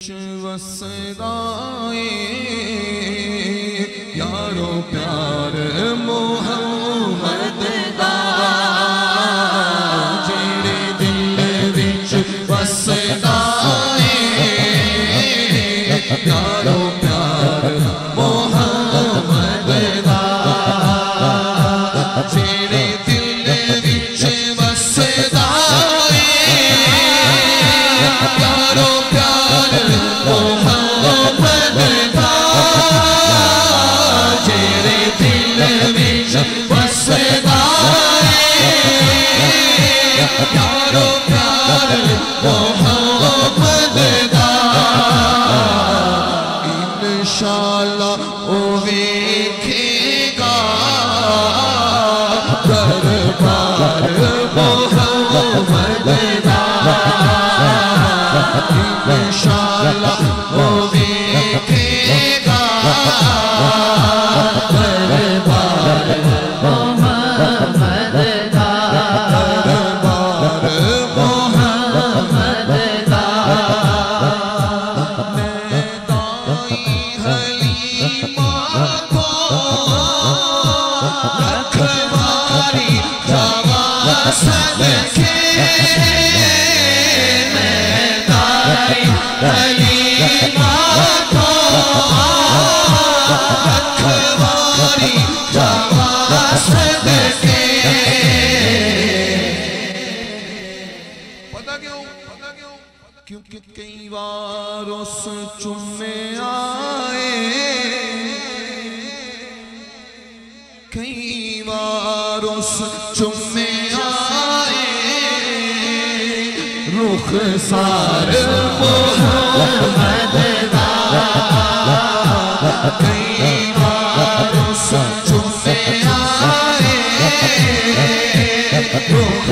वसदाए यारो प्यार मोहम्मद दा जेड़े दिल विच वसदाए यारो प्यार मोहम्मद दा जेड़े दिल विच वसदाए यारो प्यार मोहम्मद दा जेड़े दिल विच वसदा यारो प्यार मोहम्मद दा इंशाअल्लाह ओ वेखेगा दरबार मोहम्मद दा इंशाअल्लाह वो देखेगा दरबार मोहम्मद दा दरबार मोहम्मद दा दाई हलीमा को रखवारी जावा सदके हलीमा को रखवारी जावा सदके पता क्यों क्योंकि कई बार उस चुम्मे आए कई बार उस चुम्मे आए रुख सार मोहम्मद दा कई बार उस चुम्मे आए रुख